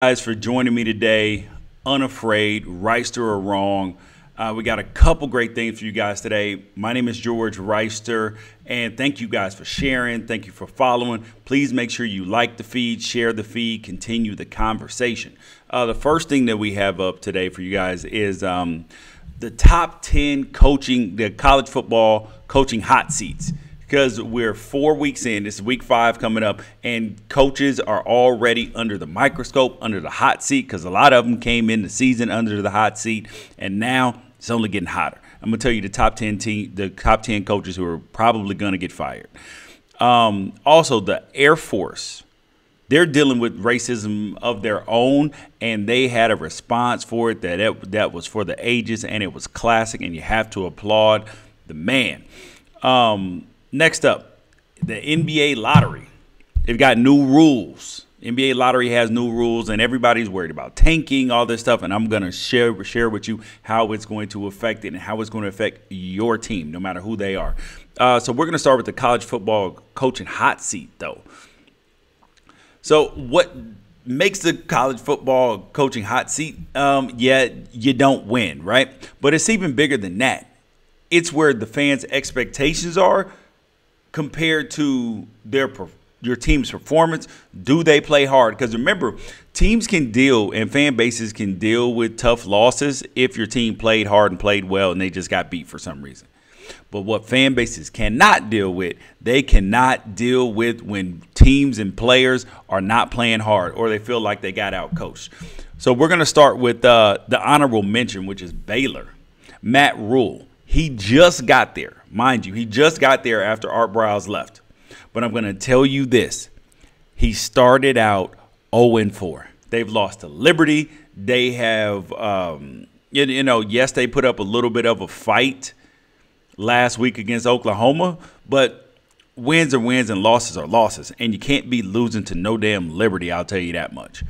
Guys, for joining me today. Unafraid, Reister or wrong. We got a couple great things for you guys today. My name is George Reister, and thank you guys for sharing. Thank you for following. Please make sure you like the feed, share the feed, continue the conversation. The first thing that we have up today for you guys is the top 10 the college football coaching hot seats. Because we're 4 weeks in, this is week 5 coming up, and coaches are already under the microscope, under the hot seat, because a lot of them came in the season under the hot seat, and now it's only getting hotter. I'm gonna tell you the top 10 coaches who are probably gonna get fired. Also, the Air Force, they're dealing with racism of their own, and they had a response for it that was for the ages, and it was classic, and you have to applaud the man. Next up, the NBA lottery. They've got new rules. NBA lottery has new rules, and everybody's worried about tanking, all this stuff. And I'm going to share with you how it's going to affect it and how it's going to affect your team, no matter who they are. So we're going to start with the college football coaching hot seat, though. So what makes the college football coaching hot seat? Yeah, you don't win, right? But it's even bigger than that. It's where the fans' expectations are compared to your team's performance. Do they play hard? Because remember, teams can deal and fan bases can deal with tough losses if your team played hard and played well and they just got beat for some reason. But what fan bases cannot deal with, they cannot deal with when teams and players are not playing hard or they feel like they got outcoached. So we're going to start with the honorable mention, which is Baylor. Matt Rule. He just got there. Mind you, he just got there after Art Briles left. But I'm going to tell you this. He started out 0-4. They've lost to Liberty. They have, yes, they put up a little bit of a fight last week against Oklahoma. But wins are wins and losses are losses. And you can't be losing to no damn Liberty, I'll tell you that much.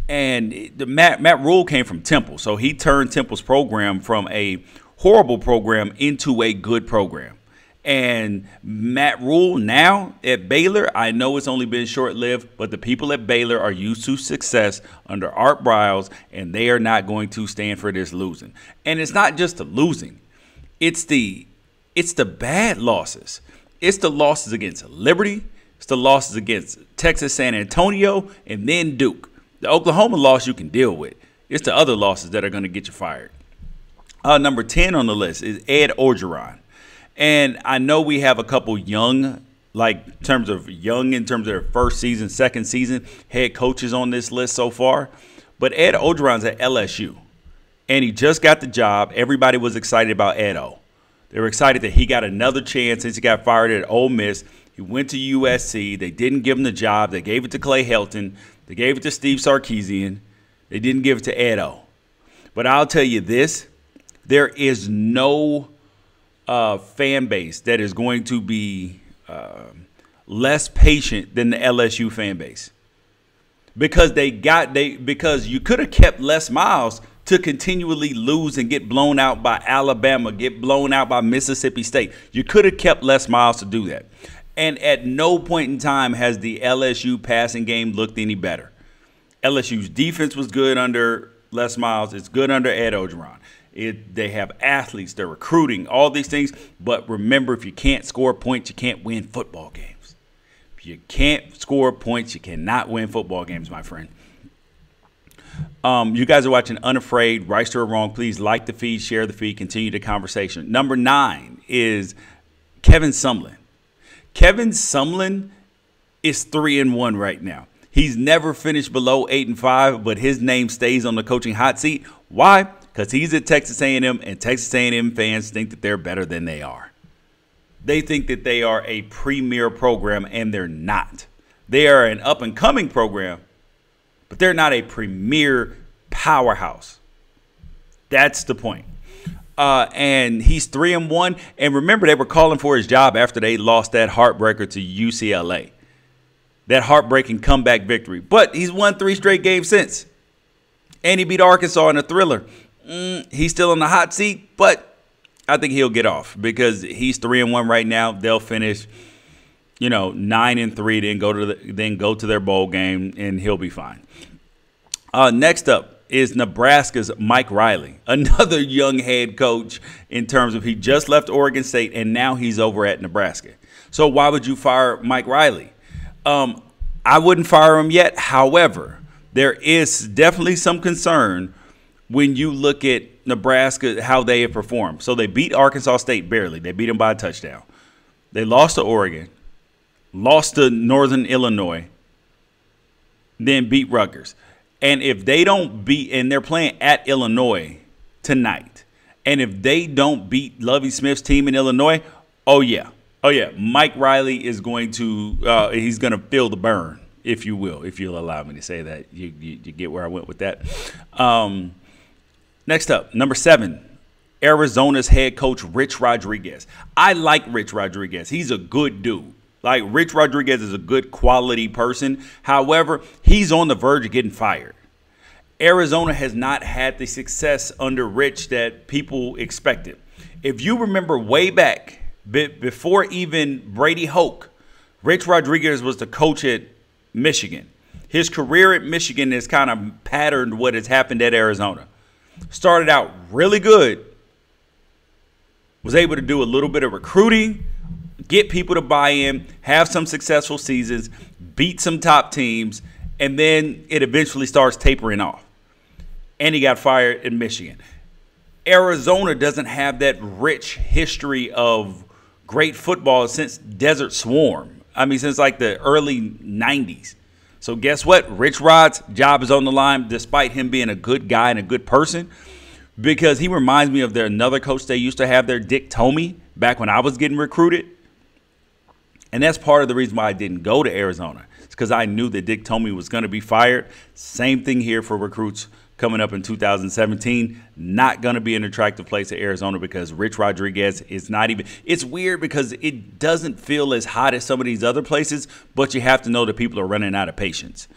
And Matt Rule came from Temple. So he turned Temple's program from a horrible program into a good program. And Matt Rule now at Baylor, I know it's only been short-lived, but the people at Baylor are used to success under Art Briles, and they are not going to stand for this losing. And it's not just the losing. It's the bad losses. It's the losses against Liberty. It's the losses against Texas, San Antonio, and then Duke. The Oklahoma loss you can deal with. It's the other losses that are going to get you fired. Number 10 on the list is Ed Orgeron. And I know we have a couple young, in terms of their first season, second season, head coaches on this list so far. But Ed Orgeron's at LSU. And he just got the job. Everybody was excited about Edo. They were excited that he got another chance since he got fired at Ole Miss. He went to USC. They didn't give him the job. They gave it to Clay Helton. They gave it to Steve Sarkisian. They didn't give it to Edo. But I'll tell you this. There is no fan base that is going to be less patient than the LSU fan base, because because you could have kept Les Miles to continually lose and get blown out by Alabama, get blown out by Mississippi State. You could have kept Les Miles to do that. And at no point in time has the LSU passing game looked any better. LSU's defense was good under Les Miles. It's good under Ed Orgeron. They have athletes, they're recruiting, all these things. But remember, if you can't score points, you can't win football games. If you can't score points, you cannot win football games, my friend. You guys are watching Unafraid, Reister or Wrong. Please like the feed, share the feed, continue the conversation. Number 9 is Kevin Sumlin. Kevin Sumlin is 3-1 right now. He's never finished below 8-5, but his name stays on the coaching hot seat. Why? Because he's at Texas A&M, and Texas A&M fans think that they're better than they are. They think that they are a premier program, and they're not. They are an up-and-coming program, but they're not a premier powerhouse. That's the point. And he's 3-1. And remember, they were calling for his job after they lost that heartbreaker to UCLA. That heartbreaking comeback victory. But he's won 3 straight games since. And he beat Arkansas in a thriller. He's still on the hot seat, but I think he'll get off because he's 3-1 right now. They'll finish, 9-3, then go to their bowl game, and he'll be fine. Next up is Nebraska's Mike Riley, another young head coach in terms of he just left Oregon State and now he's over at Nebraska. So why would you fire Mike Riley? I wouldn't fire him yet. However, there is definitely some concern when you look at Nebraska, how they have performed. So they beat Arkansas State barely. They beat them by a touchdown. They lost to Oregon, lost to Northern Illinois, then beat Rutgers. And if they don't beat, and they're playing at Illinois tonight, and if they don't beat Lovie Smith's team in Illinois, oh yeah, Mike Riley is going to he's going to feel the burn, if you will, if you'll allow me to say that. You get where I went with that. Next up, number 7, Arizona's head coach Rich Rodriguez. I like Rich Rodriguez. He's a good dude. Like, Rich Rodriguez is a good quality person. However, he's on the verge of getting fired. Arizona has not had the success under Rich that people expected. If you remember way back, before even Brady Hoke, Rich Rodriguez was the coach at Michigan. His career at Michigan has kind of patterned what has happened at Arizona. Started out really good. Was able to do a little bit of recruiting, get people to buy in, have some successful seasons, beat some top teams, and then it eventually starts tapering off. And he got fired in Michigan. Arizona doesn't have that rich history of great football since Desert Swarm. I mean, since like the early 90s. So guess what? Rich Rod's job is on the line, despite him being a good guy and a good person, because he reminds me of another coach they used to have there, Dick Tomey, back when I was getting recruited. And that's part of the reason why I didn't go to Arizona. It's because I knew that Dick Tomey was going to be fired. Same thing here for recruits coming up in 2017. Not going to be an attractive place at Arizona because Rich Rodriguez is not even – it's weird because it doesn't feel as hot as some of these other places, but you have to know that people are running out of patience.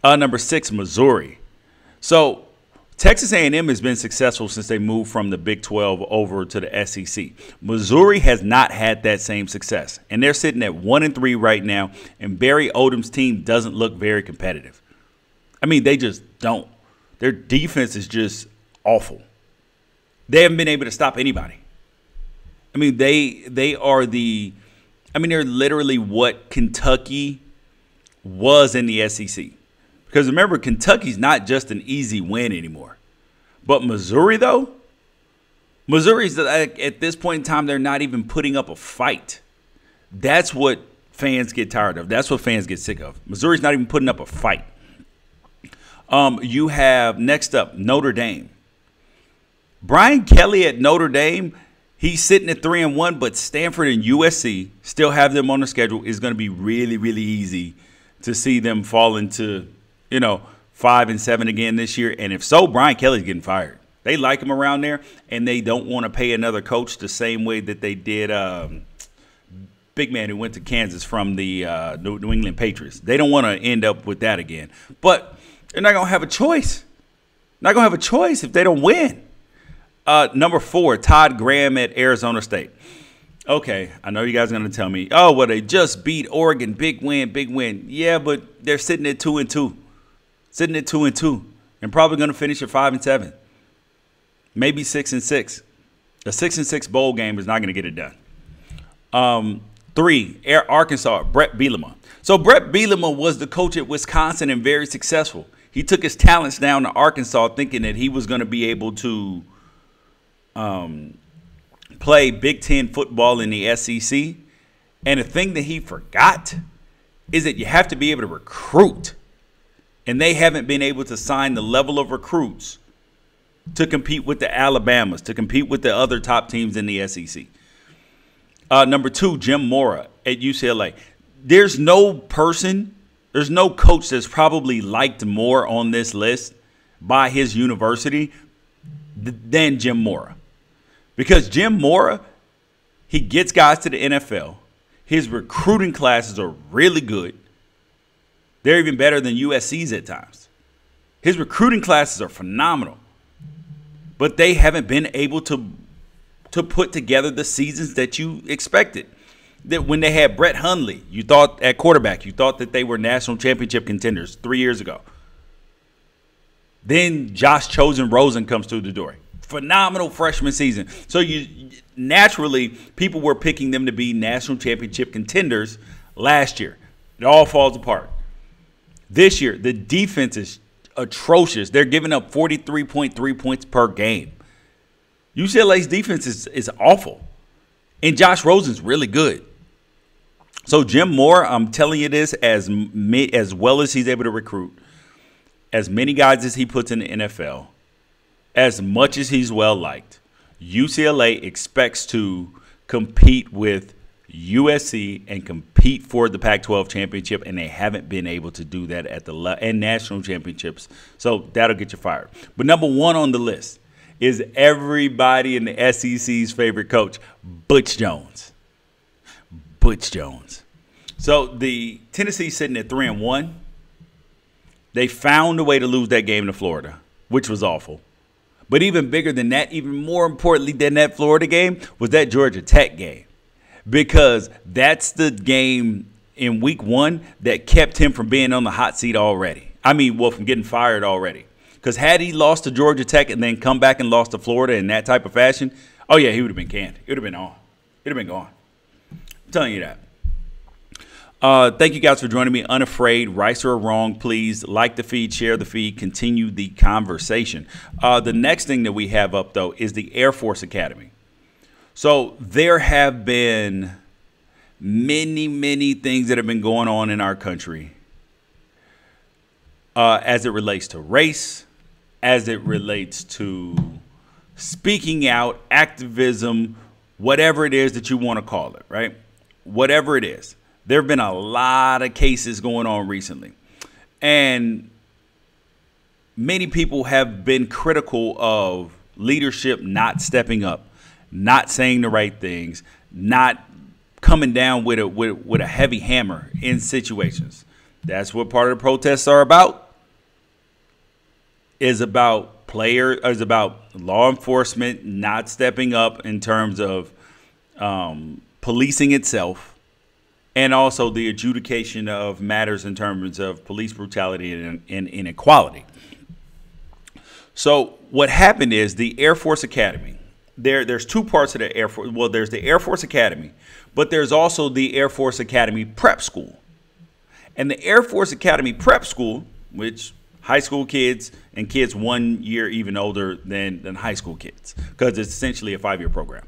Number 6, Missouri. So Texas A&M has been successful since they moved from the Big 12 over to the SEC. Missouri has not had that same success, and they're sitting at 1-3 right now, and Barry Odom's team doesn't look very competitive. I mean, they just don't. Their defense is just awful. They haven't been able to stop anybody. I mean, they are they're literally what Kentucky was in the SEC. Because remember, Kentucky's not just an easy win anymore. But Missouri, though, Missouri's at this point in time, they're not even putting up a fight. That's what fans get tired of. That's what fans get sick of. Missouri's not even putting up a fight. You have, next up, Notre Dame. Brian Kelly at Notre Dame, he's sitting at 3-1, but Stanford and USC still have them on the schedule. It's going to be really, really easy to see them fall into 5-7 again this year. And if so, Brian Kelly's getting fired. They like him around there, and they don't want to pay another coach the same way that they did big man who went to Kansas from the New England Patriots. They don't want to end up with that again. But they're not going to have a choice. Not going to have a choice if they don't win. Number 4, Todd Graham at Arizona State. Okay, I know you guys are going to tell me, oh, well, they just beat Oregon. Big win, big win. Yeah, but they're sitting at 2-2. Sitting at 2-2. And probably going to finish at 5-7. Maybe 6-6. A 6-6 bowl game is not going to get it done. 3, Arkansas, Brett Bielema. So Brett Bielema was the coach at Wisconsin and very successful. He took his talents down to Arkansas thinking that he was going to be able to play Big Ten football in the SEC. And the thing that he forgot is that you have to be able to recruit. And they haven't been able to sign the level of recruits to compete with the Alabamas, to compete with the other top teams in the SEC. Number 2, Jim Mora at UCLA. There's no coach that's probably liked more on this list by his university than Jim Mora. Because Jim Mora, he gets guys to the NFL. His recruiting classes are really good. They're even better than USC's at times. His recruiting classes are phenomenal. But they haven't been able to put together the seasons that you expected. That when they had Brett Hundley, you thought at quarterback, you thought that they were national championship contenders 3 years ago. Then Josh Chosen Rosen comes through the door. Phenomenal freshman season. So you naturally, people were picking them to be national championship contenders last year. It all falls apart. This year, the defense is atrocious. They're giving up 43.3 points per game. UCLA's defense is awful. And Josh Rosen's really good. So Jim Moore, I'm telling you this, as well as he's able to recruit, as many guys as he puts in the NFL, as much as he's well-liked, UCLA expects to compete with USC and compete for the Pac-12 championship, and they haven't been able to do that at the and national championships. So that'll get you fired. But number one on the list is everybody in the SEC's favorite coach, Butch Jones. Butch Jones. So the Tennessee's sitting at 3-1. They found a way to lose that game to Florida, which was awful. But even bigger than that, even more importantly than that Florida game, was that Georgia Tech game. Because that's the game in week 1 that kept him from being on the hot seat already. From getting fired already. Because had he lost to Georgia Tech and then come back and lost to Florida in that type of fashion, oh, yeah, he would have been canned. It would have been on. It would have been gone. I'm telling you that. Thank you guys for joining me. Unafraid, right or wrong, please like the feed, share the feed, continue the conversation. The next thing that we have up, though, is the Air Force Academy. So there have been many, many things that have been going on in our country as it relates to race, as it relates to speaking out, activism, whatever it is that you want to call it, right? Whatever it is. There have been a lot of cases going on recently. And many people have been critical of leadership not stepping up, not saying the right things, not coming down with a heavy hammer in situations. That's what part of the protests are about. Is about law enforcement not stepping up in terms of policing itself. And also the adjudication of matters in terms of police brutality and inequality. So what happened is the Air Force Academy. There's two parts of the Air Force. Well, there's the Air Force Academy, but there's also the Air Force Academy Prep School. And the Air Force Academy Prep School, which high school kids and kids 1 year even older than high school kids, because it's essentially a 5-year program.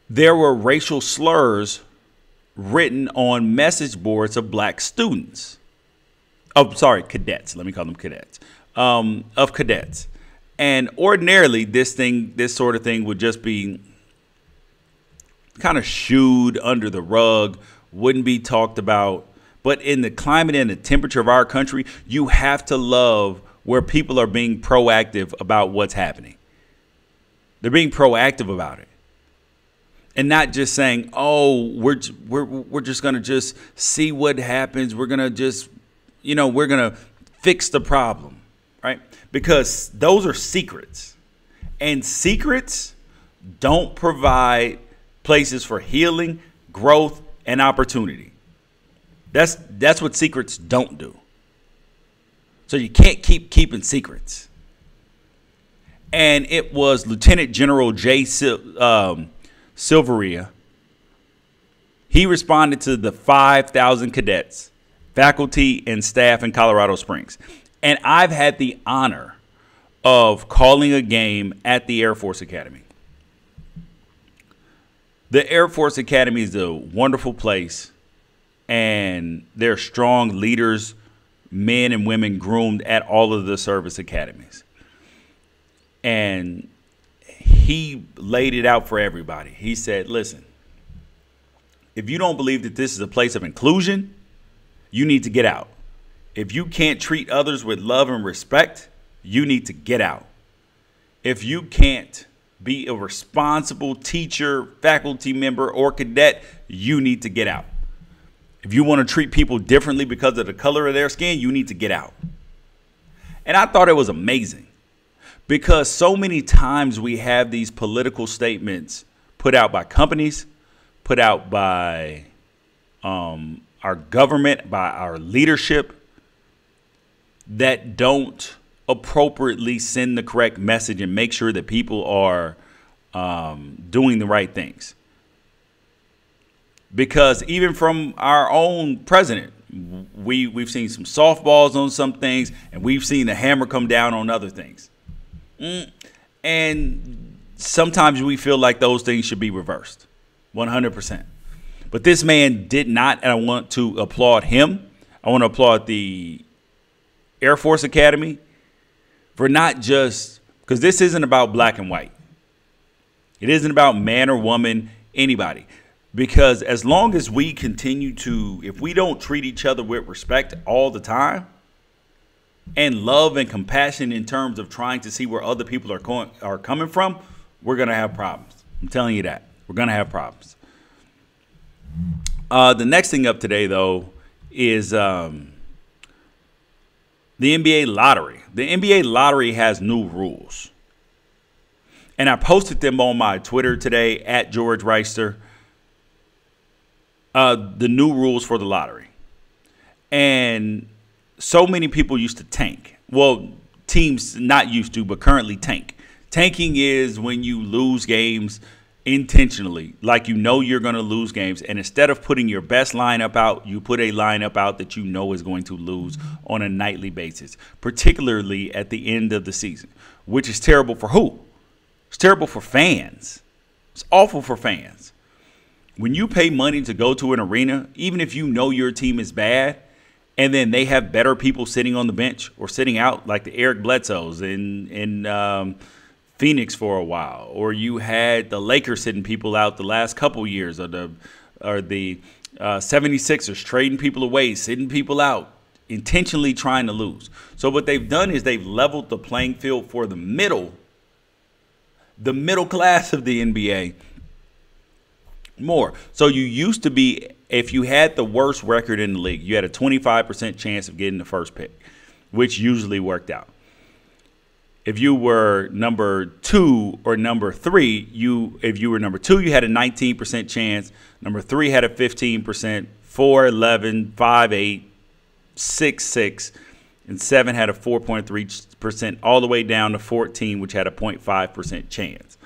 There were racial slurs written on message boards of black students. Cadets. Let me call them cadets. Of cadets. And ordinarily, this sort of thing would just be kind of shooed under the rug, wouldn't be talked about. But in the climate and the temperature of our country, you have to love where people are being proactive about what's happening. They're being proactive about it. And not just saying, oh, we're just going to just see what happens. We're going to just, we're going to fix the problem, right? Because those are secrets. And secrets don't provide places for healing, growth, and opportunity. That's what secrets don't do. So you can't keep keeping secrets. And it was Lieutenant General Silveria. He responded to the 5,000 cadets, faculty, and staff in Colorado Springs. And I've had the honor of calling a game at the Air Force Academy. The Air Force Academy is a wonderful place, and there are strong leaders, men and women groomed at all of the service academies. And he laid it out for everybody. He said, listen, if you don't believe that this is a place of inclusion, you need to get out. If you can't treat others with love and respect, you need to get out. If you can't be a responsible teacher, faculty member, or cadet, you need to get out. If you want to treat people differently because of the color of their skin, you need to get out. And I thought it was amazing. Because so many times we have these political statements put out by companies, put out by our government, by our leadership. that don't appropriately send the correct message and make sure that people are doing the right things. Because even from our own president, we've seen some softballs on some things, and we've seen the hammer come down on other things. And sometimes we feel like those things should be reversed, 100%. But this man did not, and I want to applaud him. I want to applaud the Air Force Academy for not just, because this isn't about black and white. It isn't about man or woman, anybody. Because as long as we continue to, if we don't treat each other with respect all the time and love and compassion in terms of trying to see where other people are coming from, we're going to have problems. I'm telling you that. We're going to have problems. The next thing up today, though, is the NBA lottery. The NBA lottery has new rules. And I posted them on my Twitter today at George Reister. The new rules for the lottery. And so many people used to tank. Well, teams not used to, but currently tank. Tanking is when you lose games intentionally, like you know you're going to lose games. And instead of putting your best lineup out, you put a lineup out that you know is going to lose on a nightly basis, particularly at the end of the season, which is terrible for who? It's terrible for fans. It's awful for fans. When you pay money to go to an arena, even if you know your team is bad, and then they have better people sitting on the bench or sitting out, like the Eric Bledsoes in Phoenix for a while, or you had the Lakers sitting people out the last couple years, or the 76ers trading people away, sitting people out, intentionally trying to lose. So what they've done is they've leveled the playing field for the middle class of the NBA more. So you used to be, if you had the worst record in the league, you had a 25% chance of getting the first pick, which usually worked out. If you were number 2 or number 3, if you were number 2, you had a 19% chance. Number 3 had a 15%, 4, 11, 5, 8, 6, 6, and 7 had a 4.3%, all the way down to 14, which had a 0.5% chance.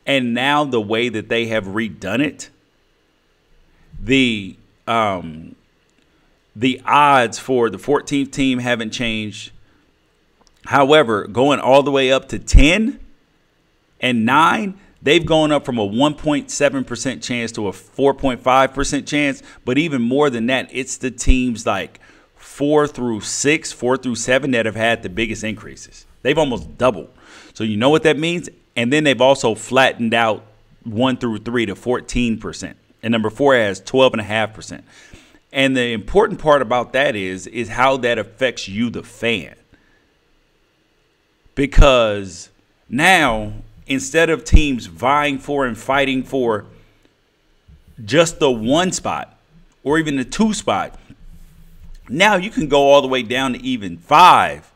And now the way that they have redone it, the odds for the 14th team haven't changed. However, going all the way up to 10 and 9, they've gone up from a 1.7% chance to a 4.5% chance. But even more than that, it's the teams like 4 through 6, 4 through 7 that have had the biggest increases. They've almost doubled. So you know what that means? And then they've also flattened out 1 through 3 to 14%. And number 4 has 12.5%. And the important part about that is how that affects you, the fan. Because now, instead of teams vying for and fighting for just the 1 spot or even the 2 spot, now you can go all the way down to even 5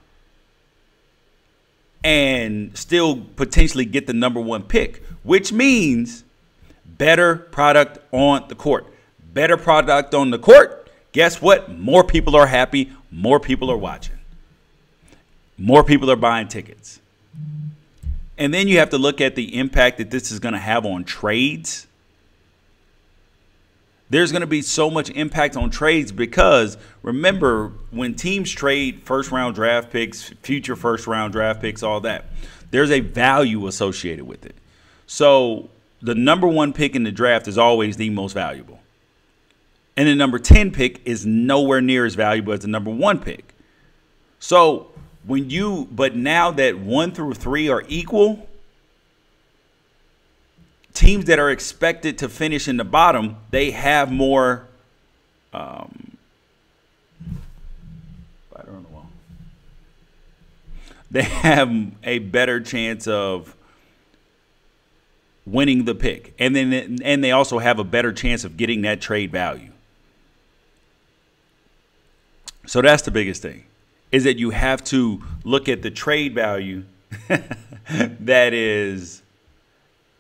and still potentially get the number 1 pick, which means better product on the court. Better product on the court. Guess what? More people are happy. More people are watching. More people are buying tickets. And then you have to look at the impact that this is going to have on trades. There's going to be so much impact on trades because, remember, when teams trade first-round draft picks, future first-round draft picks, all that, there's a value associated with it. So the number 1 pick in the draft is always the most valuable. And the number 10 pick is nowhere near as valuable as the number 1 pick. So but now that 1 through 3 are equal, teams that are expected to finish in the bottom, they have more, they have a better chance of winning the pick. And they also have a better chance of getting that trade value. So that's the biggest thing, is that you have to look at the trade value that is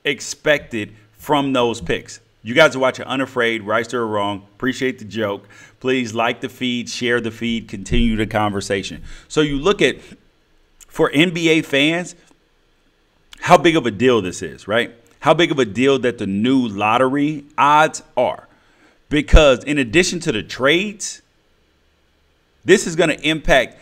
expected from those picks. You guys are watching Unafraid, Right or Wrong. Appreciate the joke. Please like the feed, share the feed, continue the conversation. So you look at, for NBA fans, how big of a deal this is, right? How big of a deal that the new lottery odds are. Because in addition to the trades, this is going to impact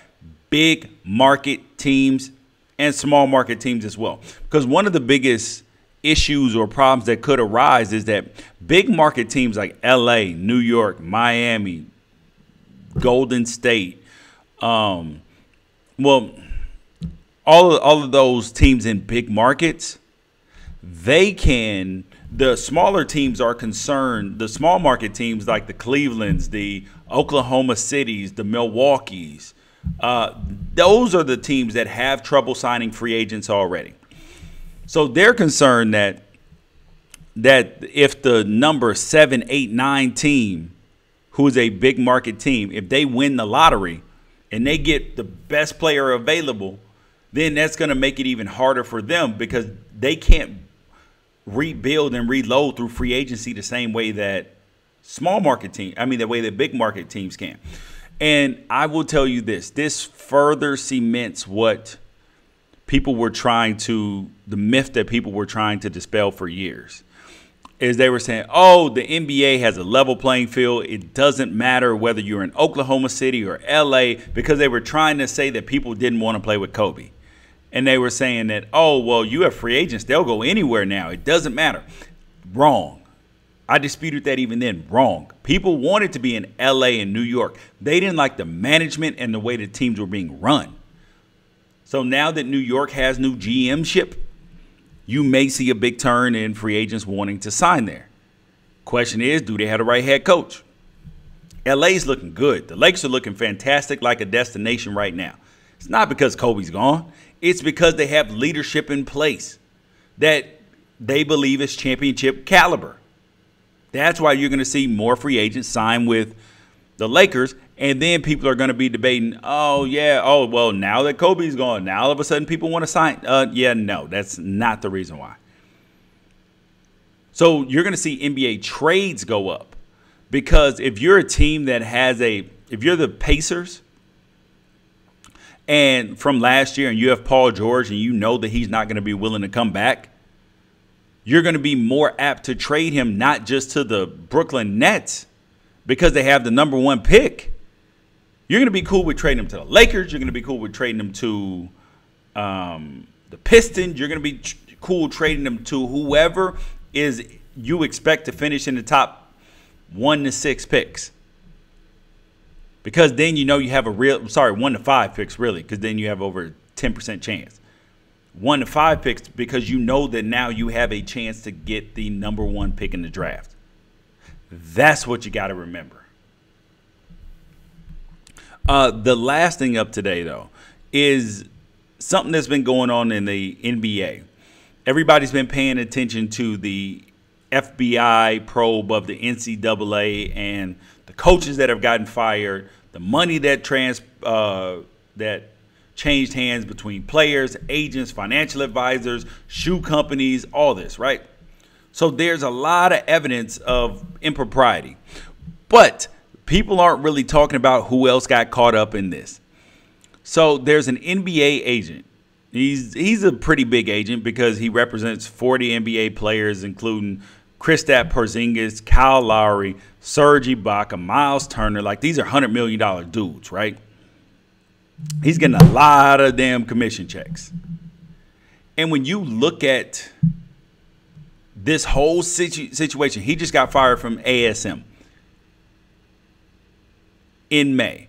big market teams and small market teams as well. Because one of the biggest issues or problems that could arise is that big market teams like LA, New York, Miami, Golden State, all of those teams in big markets, the smaller teams are concerned, the small market teams like the Clevelands, the Oklahoma Cities, the Milwaukees, those are the teams that have trouble signing free agents already. So they're concerned that if the number 7, 8, 9 team, who is a big market team, if they win the lottery and they get the best player available, then that's going to make it even harder for them because they can't rebuild and reload through free agency the same way that the way that big market teams can. And I will tell you this further cements what the myth that people were trying to dispel for years. Is they were saying, oh, the NBA has a level playing field. It doesn't matter whether you're in Oklahoma City or LA, because they were trying to say that people didn't want to play with Kobe. And they were saying that, oh, well, you have free agents. They'll go anywhere now. It doesn't matter. Wrong. I disputed that even then. Wrong. People wanted to be in LA and New York. They didn't like the management and the way the teams were being run. So now that New York has new GM-ship, you may see a big turn in free agents wanting to sign there. Question is, do they have the right head coach? LA's looking good. The Lakers are looking fantastic, like a destination right now. It's not because Kobe's gone. It's because they have leadership in place that they believe is championship caliber. That's why you're going to see more free agents sign with the Lakers. And then people are going to be debating, well, now that Kobe's gone, now all of a sudden people want to sign. No, that's not the reason why. So you're going to see NBA trades go up because if you're a team that if you're the Pacers and from last year and you have Paul George and you know that he's not going to be willing to come back, you're going to be more apt to trade him, not just to the Brooklyn Nets because they have the #1 pick. You're going to be cool with trading him to the Lakers. You're going to be cool with trading him to the Pistons. You're going to be cool trading him to whoever is you expect to finish in the top 1 to 6 picks. Because then you know you have 1 to 5 picks really, because then you have over a 10% chance. 1 to 5 picks because you know that now you have a chance to get the #1 pick in the draft. That's what you got to remember. The last thing up today, though, is something that's been going on in the NBA. Everybody's been paying attention to the FBI probe of the NCAA and the coaches that have gotten fired, the money that changed hands between players, agents, financial advisors, shoe companies, all this, right? So there's a lot of evidence of impropriety. But people aren't really talking about who else got caught up in this. So there's an NBA agent. He's a pretty big agent because he represents 40 NBA players, including Kristaps Porzingis, Kyle Lowry, Serge Ibaka, Miles Turner. Like, these are $100 million dudes, right? He's getting a lot of damn commission checks. And when you look at this whole situation, he just got fired from ASM in May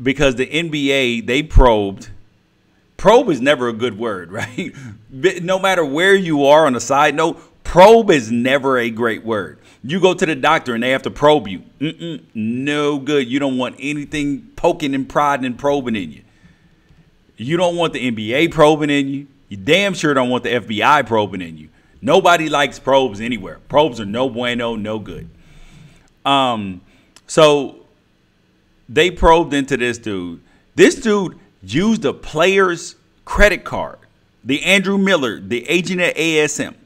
because the NBA, they probed. Probe is never a good word, right? No matter where you are, on a side note, probe is never a great word. You go to the doctor and they have to probe you. No good. You don't want anything poking and prodding and probing in you. You don't want the NBA probing in you. You damn sure don't want the FBI probing in you. Nobody likes probes anywhere. Probes are no bueno, no good. So they probed into this dude. This dude used a player's credit card. The Andrew Miller, the agent at ASM.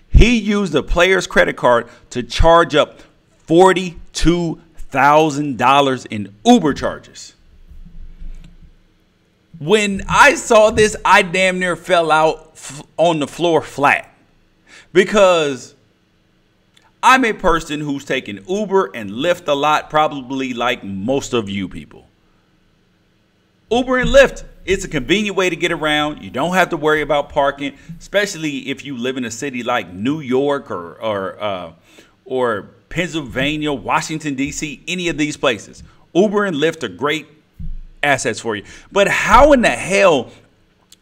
He used a player's credit card to charge up $42,000 in Uber charges. When I saw this, I damn near fell out on the floor flat, because I'm a person who's taken Uber and Lyft a lot, probably like most of you people. Uber and Lyft, it's a convenient way to get around. You don't have to worry about parking, especially if you live in a city like New York or Pennsylvania, Washington, D.C., any of these places. Uber and Lyft are great assets for you. But how in the hell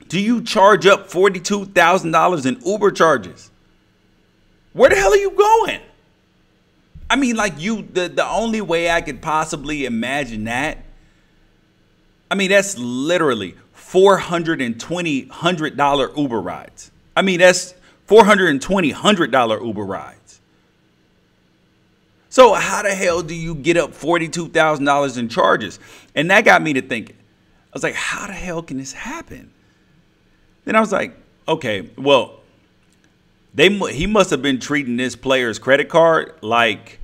do you charge up $42,000 in Uber charges? Where the hell are you going? I mean, like, the only way I could possibly imagine that, I mean, that's literally $420 Uber rides. I mean, that's $420 Uber rides. So how the hell do you get up $42,000 in charges? And that got me to thinking. I was like, how the hell can this happen? Then I was like, okay, well, he must have been treating this player's credit card like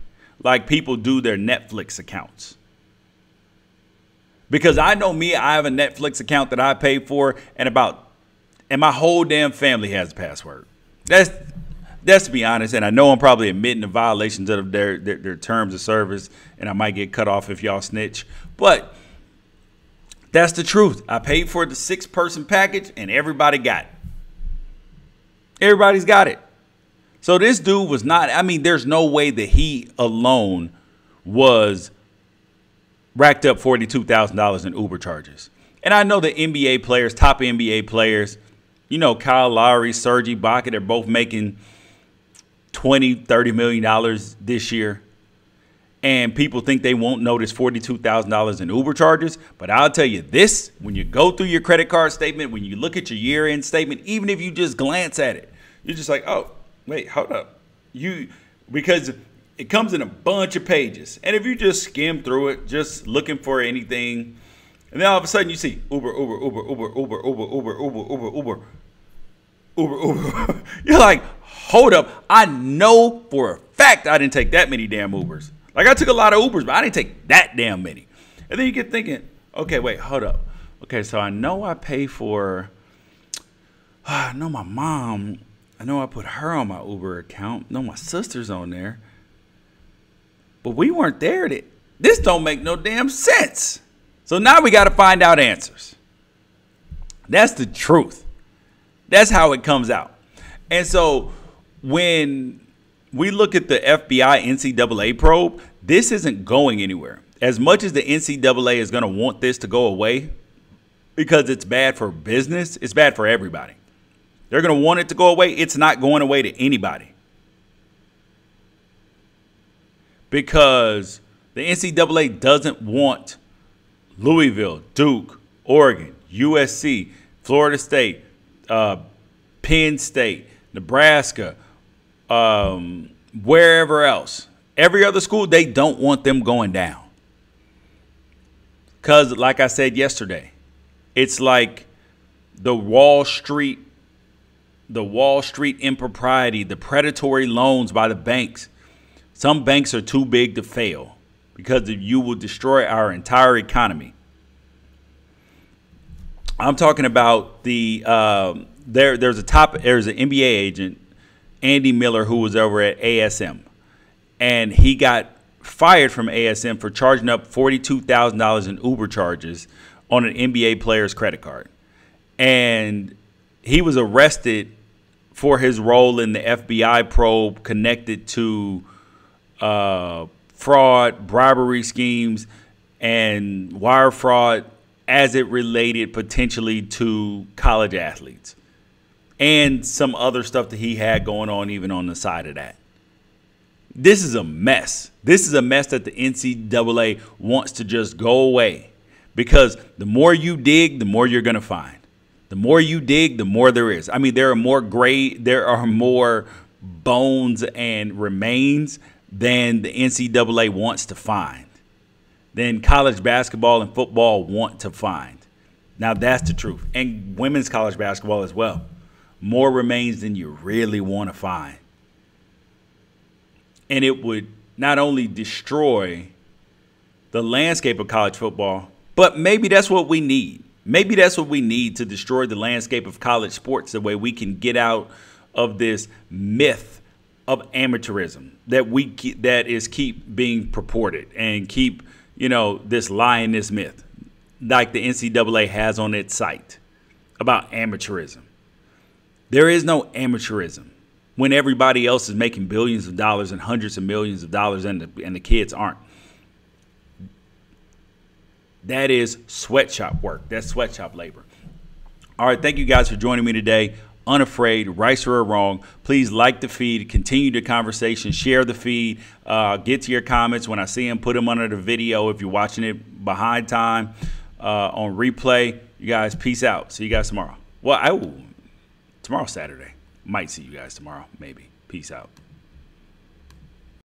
people do their Netflix accounts. Because I know me, I have a Netflix account that I pay for, and my whole damn family has a password. That's to be honest, and I know I'm probably admitting the violations of their terms of service, and I might get cut off if y'all snitch. But that's the truth. I paid for the 6-person package, and everybody got it. Everybody's got it. So this dude was not, I mean, there's no way that he alone was racked up $42,000 in Uber charges. And I know the NBA players, top NBA players, you know, Kyle Lowry, Serge Ibaka, they're both making $20, $30 million this year. And people think they won't notice $42,000 in Uber charges. But I'll tell you this, when you go through your credit card statement, when you look at your year-end statement, even if you just glance at it, you're just like, oh, wait, hold up. Because it comes in a bunch of pages. And if you just skim through it, just looking for anything, and then all of a sudden you see Uber. You're like, hold up. I know for a fact I didn't take that many damn Ubers. Like, I took a lot of Ubers, but I didn't take that damn many. And then you get thinking, okay, wait, hold up. Okay, so I know I pay for, I know my mom, I know I put her on my Uber account. I know my sister's on there. But we weren't there. This don't make no damn sense. So now we got to find out answers. That's the truth. That's how it comes out. And so when we look at the FBI NCAA probe, this isn't going anywhere. As much as the NCAA is going to want this to go away because it's bad for business, it's bad for everybody. They're going to want it to go away. It's not going away to anybody. Because the NCAA doesn't want Louisville, Duke, Oregon, USC, Florida State, Penn State, Nebraska, wherever else. Every other school, they don't want them going down. Because, like I said yesterday, it's like the Wall Street impropriety, the predatory loans by the banks. Some banks are too big to fail because you will destroy our entire economy. I'm talking about there's an NBA agent, Andy Miller, who was over at ASM, and he got fired from ASM for charging up $42,000 in Uber charges on an NBA player's credit card. And he was arrested for his role in the FBI probe connected to fraud, bribery schemes, and wire fraud as it related potentially to college athletes and some other stuff that he had going on even on the side of that. This is a mess. This is a mess that the NCAA wants to just go away, because the more you dig, the more you're going to find. The more you dig, the more there is. I mean, there are more bones and remains than the NCAA wants to find, than college basketball and football want to find. Now, that's the truth. And women's college basketball as well. More remains than you really want to find. And it would not only destroy the landscape of college football, but maybe that's what we need. Maybe that's what we need to destroy the landscape of college sports, the way we can get out of this myth of amateurism that is keep being purported and keep, this lie and this myth like the NCAA has on its site about amateurism. There is no amateurism when everybody else is making billions of dollars and hundreds of millions of dollars and the kids aren't. That is sweatshop work. That's sweatshop labor. All right. Thank you guys for joining me today. Unafraid, right or wrong. Please like the feed, continue the conversation, share the feed, get to your comments when I see them, put them under the video if you're watching it behind time on replay. You guys, peace out. See you guys tomorrow. Well, tomorrow's Saturday. Might see you guys tomorrow, maybe. Peace out.